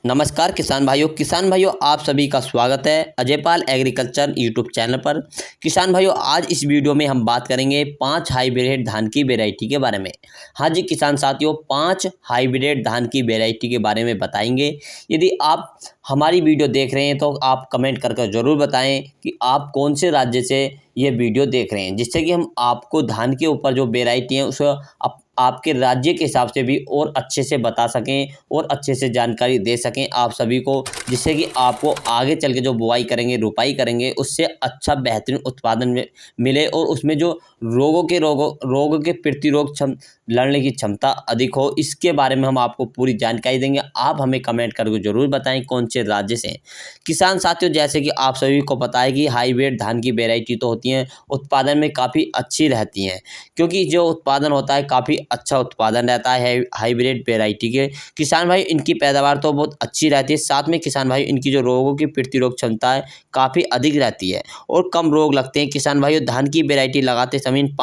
नमस्कार किसान भाइयों आप सभी का स्वागत है अजयपाल एग्रीकल्चर यूट्यूब चैनल पर। किसान भाइयों आज इस वीडियो में हम बात करेंगे 5 हाइब्रिड धान की वैरायटी के बारे में। हाँ जी किसान साथियों, 5 हाइब्रिड धान की वैरायटी के बारे में बताएंगे। यदि आप हमारी वीडियो देख रहे हैं तो आप कमेंट करके ज़रूर बताएं कि आप कौन से राज्य से ये वीडियो देख रहे हैं, जिससे कि हम आपको धान के ऊपर जो वैरायटी है उसे आपके राज्य के हिसाब से भी और अच्छे से बता सकें और अच्छे से जानकारी दे सकें आप सभी को, जिससे कि आपको आगे चल के जो बुआई करेंगे रुपाई करेंगे उससे अच्छा बेहतरीन उत्पादन मिले और उसमें जो रोगों के प्रतिरोध लड़ने की क्षमता अधिक हो। इसके बारे में हम आपको पूरी जानकारी देंगे। आप हमें कमेंट करके ज़रूर बताएं कौन से राज्य से हैं। किसान साथियों, जैसे कि आप सभी को पता है कि हाइब्रिड धान की वैरायटी तो होती हैं, उत्पादन में काफ़ी अच्छी रहती हैं, क्योंकि जो उत्पादन होता है काफ़ी अच्छा उत्पादन रहता है हाइब्रिड वैरायटी के। किसान भाई इनकी पैदावार तो बहुत अच्छी रहती है, साथ में किसान भाई इनकी जो रोगों की प्रतिरोध क्षमता है काफ़ी अधिक रहती है और कम रोग लगते हैं। किसान भाइयों धान की वैरायटी लगाते समय इन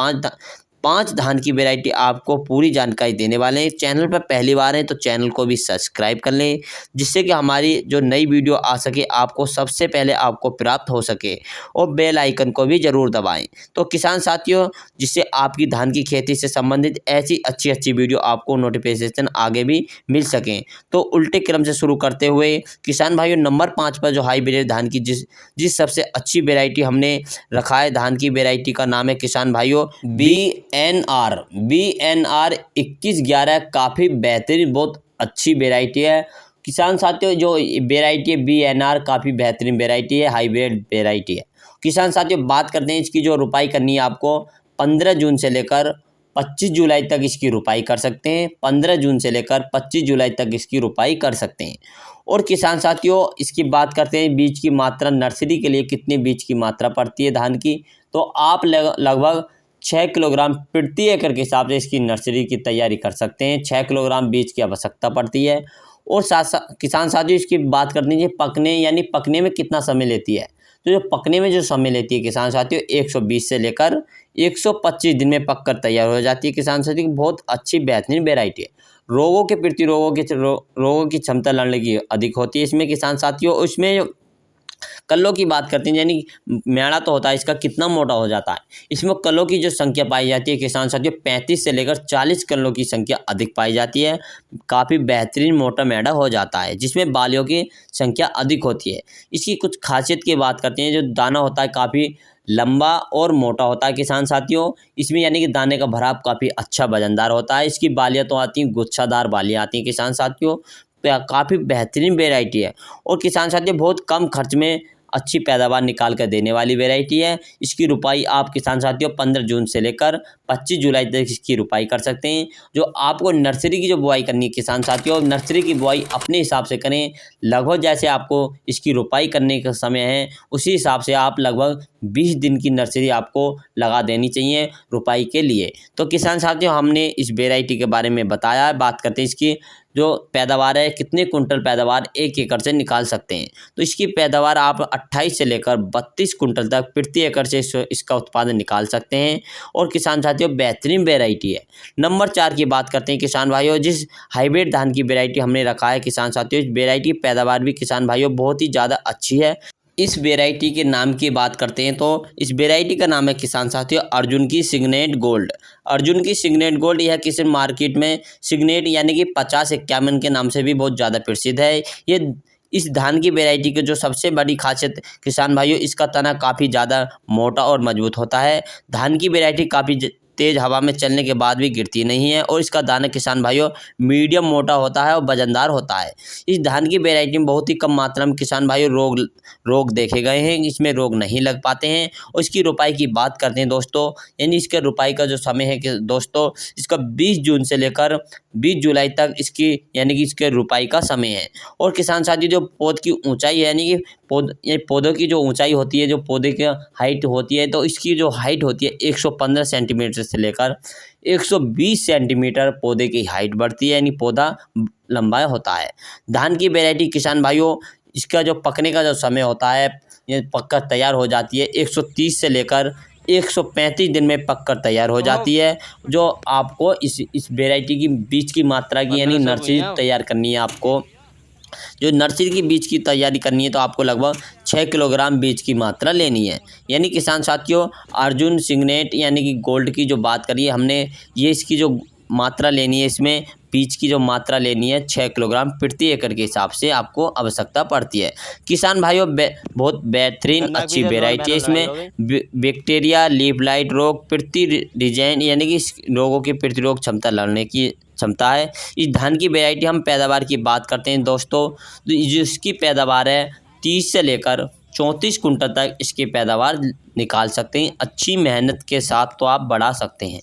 पाँच धान की वैरायटी आपको पूरी जानकारी देने वाले हैं। चैनल पर पहली बार हैं तो चैनल को भी सब्सक्राइब कर लें, जिससे कि हमारी जो नई वीडियो आ सके आपको सबसे पहले आपको प्राप्त हो सके, और बेल आइकन को भी ज़रूर दबाएं। तो किसान साथियों, जिससे आपकी धान की खेती से संबंधित ऐसी अच्छी वीडियो आपको नोटिफिकेशन आगे भी मिल सकें। तो उल्टे क्रम से शुरू करते हुए किसान भाइयों, नंबर 5 पर जो हाइब्रिड धान की जिस सबसे अच्छी वैरायटी हमने रखा है, धान की वैरायटी का नाम है किसान भाइयों BNR 2111। काफ़ी बेहतरीन बहुत अच्छी वैरायटी है। किसान साथियों जो वैरायटी है BNR काफ़ी बेहतरीन वैरायटी है, हाइब्रिड वैरायटी है। किसान साथियों बात करते हैं इसकी जो रुपाई करनी है, आपको 15 जून से लेकर 25 जुलाई तक इसकी रुपाई कर सकते हैं। 15 जून से लेकर 25 जुलाई तक इसकी रुपाई कर सकते हैं। और किसान साथियों इसकी बात करते हैं बीज की मात्रा, नर्सरी के लिए कितने बीज की मात्रा पड़ती है धान की, तो आप लगभग 6 किलोग्राम प्रति एकड़ के हिसाब से इसकी नर्सरी की तैयारी कर सकते हैं। 6 किलोग्राम बीज की आवश्यकता पड़ती है। और साथ किसान साथियों इसकी बात करनी चाहिए पकने में कितना समय लेती है, तो जो पकने में जो समय लेती है किसान साथियों 120 से लेकर 125 दिन में पककर तैयार हो जाती है। किसान साथियों बहुत अच्छी बेहतरीन वैरायटी है। रोगों के प्रति रोगों की क्षमता लड़ने की अधिक होती है इसमें। किसान साथियों उसमें कल्लों की बात करते हैं, यानी मेड़ा तो होता है इसका कितना मोटा हो जाता है, इसमें कल्लों की जो संख्या पाई जाती है किसान साथियों 35 से लेकर 40 कल्लों की संख्या अधिक पाई जाती है। काफ़ी बेहतरीन मोटा मेड़ा हो जाता है जिसमें बालियों की संख्या अधिक होती है। इसकी कुछ खासियत की बात करते हैं, जो दाना होता है काफ़ी लंबा और मोटा होता है किसान साथियों। इसमें यानी कि दाने का भराव काफ़ी अच्छा वजनदार होता है। इसकी बालियाँ तो आती हैं, गुच्छादार बालियाँ आती हैं किसान साथियों। काफ़ी बेहतरीन वैरायटी है और किसान साथियों बहुत कम खर्च में अच्छी पैदावार निकाल कर देने वाली वैरायटी है। इसकी रुपाई आप किसान साथियों 15 जून से लेकर 25 जुलाई तक इसकी रुपाई कर सकते हैं। जो आपको नर्सरी की जो बुआई करनी है किसान साथियों, नर्सरी की बुआई अपने हिसाब से करें। लगभग जैसे आपको इसकी रुपाई करने का समय है उसी हिसाब से आप लगभग 20 दिन की नर्सरी आपको लगा देनी चाहिए रुपाई के लिए। तो किसान साथियों हमने इस वैरायटी के बारे में बताया है। बात करते हैं इसकी जो पैदावार है, कितने कुंटल पैदावार 1 एकड़ से निकाल सकते हैं, तो इसकी पैदावार आप 28 से लेकर 32 कुंटल तक प्रति एकड़ से इसका उत्पादन निकाल सकते हैं। और किसान साथियों बेहतरीन वैरायटी है। नंबर 4 की बात करते हैं किसान भाइयों, जिस हाइब्रिड धान की वैरायटी हमने रखा है किसान साथियों, इस वैरायटी की पैदावार भी किसान भाइयों बहुत ही ज़्यादा अच्छी है। इस वैरायटी के नाम की बात करते हैं तो इस वैरायटी का नाम है किसान साथियों अर्जुन की सिग्नेट गोल्ड। अर्जुन की सिग्नेट गोल्ड यह किसी मार्केट में सिग्नेट यानी कि 5051 के नाम से भी बहुत ज़्यादा प्रसिद्ध है। ये इस धान की वैरायटी की जो सबसे बड़ी खासियत किसान भाइयों, इसका तना काफ़ी ज़्यादा मोटा और मजबूत होता है। धान की वैरायटी काफ़ी तेज़ हवा में चलने के बाद भी गिरती नहीं है और इसका दाना किसान भाइयों मीडियम मोटा होता है और वजनदार होता है। इस धान की वैरायटी में बहुत ही कम मात्रा में किसान भाइयों रोग देखे गए हैं, इसमें रोग नहीं लग पाते हैं। और इसकी रुपाई की बात करते हैं दोस्तों, यानी इसके रुपाई का जो समय है कि दोस्तों इसका 20 जून से लेकर 20 जुलाई तक इसकी यानी कि इसके रुपाई का समय है। और किसान साथी जो पौध की ऊंचाई है, यानी कि पौधों की जो ऊंचाई होती है, जो पौधे की हाइट होती है, तो इसकी जो हाइट होती है 115 सेंटीमीटर से लेकर 120 सेंटीमीटर पौधे की हाइट बढ़ती है, यानी पौधा लंबा होता है। धान की वैरायटी किसान भाइयों इसका जो पकने का जो समय होता है, ये पककर तैयार हो जाती है 130 से लेकर 135 दिन में पककर तैयार हो जाती है। जो आपको इस वैरायटी की बीज की मात्रा की यानी नर्सरी तैयार करनी है आपको जो नर्सरी की बीज की तैयारी करनी है तो आपको लगभग 6 किलोग्राम बीज की मात्रा लेनी है। यानी किसान साथियों, अर्जुन सिग्नेट यानी कि गोल्ड की जो बात करी है हमने, ये इसकी जो मात्रा लेनी है, इसमें बीज की जो मात्रा लेनी है 6 किलोग्राम प्रति एकड़ के हिसाब से आपको आवश्यकता पड़ती है। किसान भाइयों, बहुत बेहतरीन अच्छी वेराइटी है। इसमें बैक्टीरिया, लीफ लाइट रोग, प्रति डिजाइन यानी कि इस रोगों की प्रतिरोध क्षमता लड़ने की क्षमता है। इस धान की वैरायटी हम पैदावार की बात करते हैं दोस्तों, तो जिसकी पैदावार है 30 से लेकर 34 कुंटल तक इसकी पैदावार निकाल सकते हैं। अच्छी मेहनत के साथ तो आप बढ़ा सकते हैं।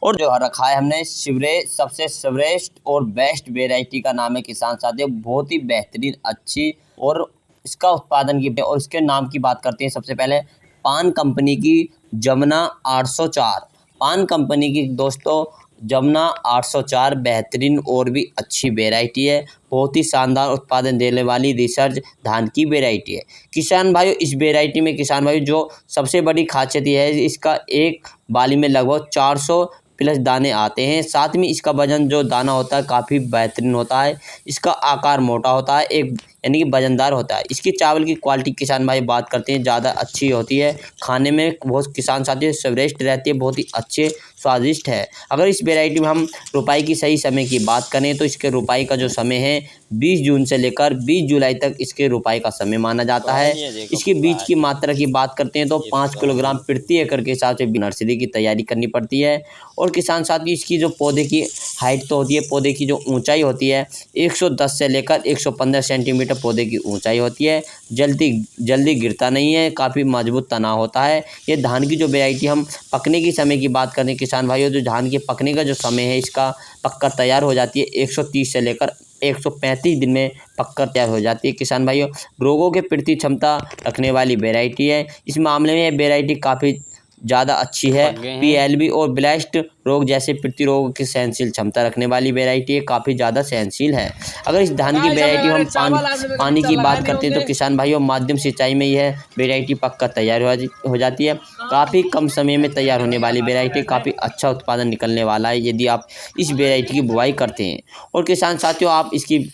और जो रखा है हमने सबसे श्रेष्ठ और बेस्ट वेराइटी का नाम है किसान साथियों, बहुत ही बेहतरीन अच्छी, और इसका उत्पादन की और इसके नाम की बात करते हैं। सबसे पहले पान कंपनी की जमुना 804, पान कंपनी की दोस्तों जमुना 804 बेहतरीन और भी अच्छी वेराइटी है। बहुत ही शानदार उत्पादन देने वाली रिसर्च धान की वेराइटी है। किसान भाइयों, इस वेराइटी में किसान भाइयों जो सबसे बड़ी खासियत यह है, इसका एक बाली में लगभग 400 प्लस दाने आते हैं। साथ में इसका वजन जो दाना होता है काफ़ी बेहतरीन होता है। इसका आकार मोटा होता है, एक यानी कि वजनदार होता है। इसकी चावल की क्वालिटी किसान भाई बात करते हैं ज़्यादा अच्छी होती है, खाने में बहुत किसान साथी श्रेष्ठ रहती है, बहुत ही अच्छे स्वादिष्ट है। अगर इस वेराइटी में हम रोपाई की सही समय की बात करें तो इसके रोपाई का जो समय है 20 जून से लेकर 20 जुलाई तक इसके रोपाई का समय माना जाता है। इसके बीज की मात्रा की बात करते हैं तो 5 किलोग्राम प्रति एकड़ के हिसाब से नर्सरी की तैयारी करनी पड़ती है। और किसान साथी, इसकी जो पौधे की हाइट तो होती है, पौधे की जो ऊंचाई होती है 110 से लेकर 115 सेंटीमीटर पौधे की ऊंचाई होती है। जल्दी गिरता नहीं है, काफ़ी मजबूत तना होता है। ये धान की जो वैरायटी हम पकने की समय की बात करें किसान भाइयों, जो धान के पकने का जो समय है इसका पककर तैयार हो जाती है 130 से लेकर 135 दिन में पककर तैयार हो जाती है। किसान भाइयों, रोगों के प्रति क्षमता रखने वाली वैरायटी है। इस मामले में ये वैरायटी काफ़ी ज़्यादा अच्छी है। PLB और ब्लास्ट रोग जैसे प्रतिरोग की सहनशील क्षमता रखने वाली वैरायटी है, काफ़ी ज़्यादा सहनशील है। अगर इस धान की वैरायटी हम पानी की बात करते हैं तो किसान भाइयों, माध्यम सिंचाई में यह वैरायटी पककर तैयार हो जाती है। काफ़ी कम समय में तैयार होने वाली वैरायटी, काफ़ी अच्छा उत्पादन निकलने वाला है यदि आप इस वैरायटी की बुआई करते हैं। और किसान साथियों, आप इसकी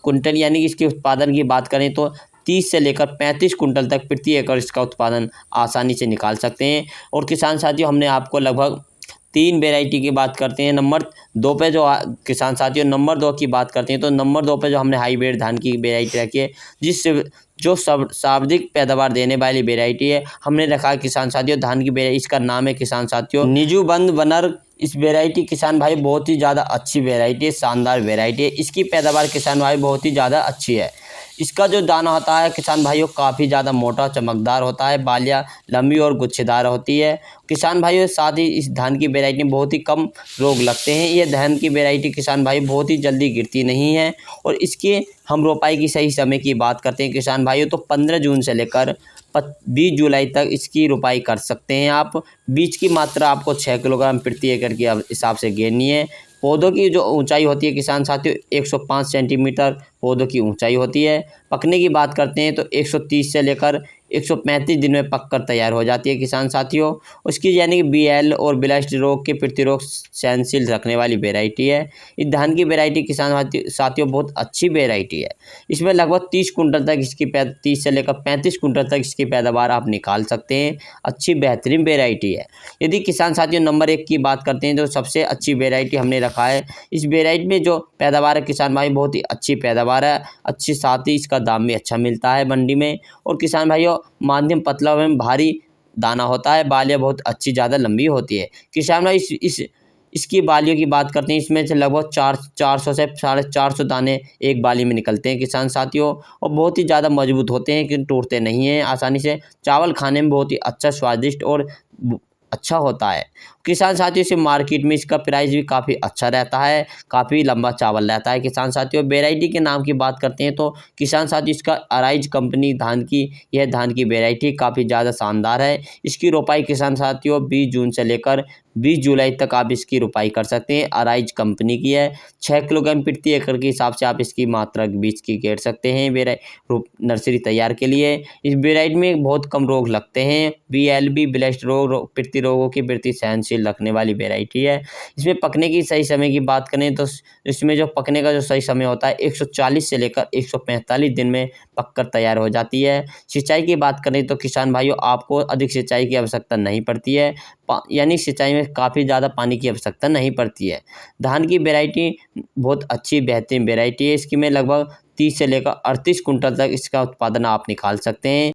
कुंटल यानी कि इसके उत्पादन की बात करें तो 30 से लेकर 35 कुंटल तक प्रति एकड़ इसका उत्पादन आसानी से निकाल सकते हैं। और किसान साथियों, हमने आपको लगभग 3 वैरायटी की बात करते हैं। नंबर 2 पे जो किसान साथियों नंबर 2 की बात करते हैं तो नंबर 2 पे जो हमने हाईब्रिड धान की वैरायटी रखी है, जिससे जो सर्वाधिक पैदावार देने वाली वैरायटी है, हमने रखा है किसान साथियों धान की वैरायटी। इसका नाम है किसान साथियों निजुबंद वनर। इस वैरायटी किसान भाई बहुत ही ज़्यादा अच्छी वैरायटी है, शानदार वैरायटी है। इसकी पैदावार किसान भाई बहुत ही ज़्यादा अच्छी है। इसका जो दाना होता है किसान भाइयों काफ़ी ज़्यादा मोटा चमकदार होता है, बालियाँ लंबी और गुच्छेदार होती है। किसान भाइयों, साथ ही इस धान की वैरायटी में बहुत ही कम रोग लगते हैं। ये धान की वैरायटी किसान भाई बहुत ही जल्दी गिरती नहीं है। और इसके हम रोपाई की सही समय की बात करते हैं किसान भाइयों तो 15 जून से लेकर 20 जुलाई तक इसकी रोपाई कर सकते हैं आप। बीज की मात्रा आपको 6 किलोग्राम प्रति एकड़ के हिसाब से घेरनी है। पौधों की जो ऊंचाई होती है किसान साथियों 105 सेंटीमीटर पौधों की ऊंचाई होती है। पकने की बात करते हैं तो 130 से लेकर 135 दिन में पककर तैयार हो जाती है किसान साथियों। उसकी यानी कि BL और ब्लास्ट रोग के प्रतिरोग सहनशील रखने वाली वैरायटी है। इस धान की वैरायटी किसान साथियों बहुत अच्छी वैरायटी है। इसमें लगभग 30 कुंटल तक इसकी 30 से लेकर 35 कुंटल तक इसकी पैदावार आप निकाल सकते हैं। अच्छी बेहतरीन वैरायटी है। यदि किसान साथियों नंबर 1 की बात करते हैं तो सबसे अच्छी वैरायटी हमने रखा है। इस वैरायटी में जो पैदावार है किसान भाई बहुत ही अच्छी पैदावार है, अच्छी, साथ ही इसका दाम भी अच्छा मिलता है मंडी में। और किसान भाइयों, माध्यम पतला एवं भारी दाना होता है, बालियाँ बहुत अच्छी ज़्यादा लंबी होती है। किसान भाई इसकी बालियों की बात करते हैं, इसमें से लगभग 400 से 450 दाने एक बाली में निकलते हैं किसान साथियों। और बहुत ही ज़्यादा मजबूत होते हैं कि टूटते नहीं हैं आसानी से। चावल खाने में बहुत ही अच्छा, स्वादिष्ट और अच्छा होता है। किसान साथियों से मार्केट में इसका प्राइस भी काफ़ी अच्छा रहता है, काफ़ी लंबा चावल रहता है। किसान साथियों, वैरायटी के नाम की बात करते हैं तो किसान साथियों इसका अराइज कंपनी धान की, यह धान की वैरायटी काफ़ी ज़्यादा शानदार है। इसकी रोपाई किसान साथियों 20 जून से लेकर 20 जुलाई तक आप इसकी रोपाई कर सकते हैं। अराइज कंपनी की है। 6 किलोग्राम प्रति एकड़ के हिसाब से आप इसकी मात्रा बीज की घेर सकते हैं नर्सरी तैयार के लिए। इस वैरायटी में बहुत कम रोग लगते हैं। BLB ब्लास्ट रोग प्रतिरोगों की प्रति सहनशील पोटेंशियल रखने वाली वेराइटी है। इसमें पकने की सही समय की बात करें तो इसमें जो पकने का जो सही समय होता है 140 से लेकर 145 दिन में पककर तैयार हो जाती है। सिंचाई की बात करें तो किसान भाइयों आपको अधिक सिंचाई की आवश्यकता नहीं पड़ती है, यानी सिंचाई में काफ़ी ज़्यादा पानी की आवश्यकता नहीं पड़ती है। धान की वेराइटी बहुत अच्छी बेहतरीन वेराइटी है। इसकी में लगभग 30 से लेकर 38 कुंटल तक इसका उत्पादन आप निकाल सकते हैं।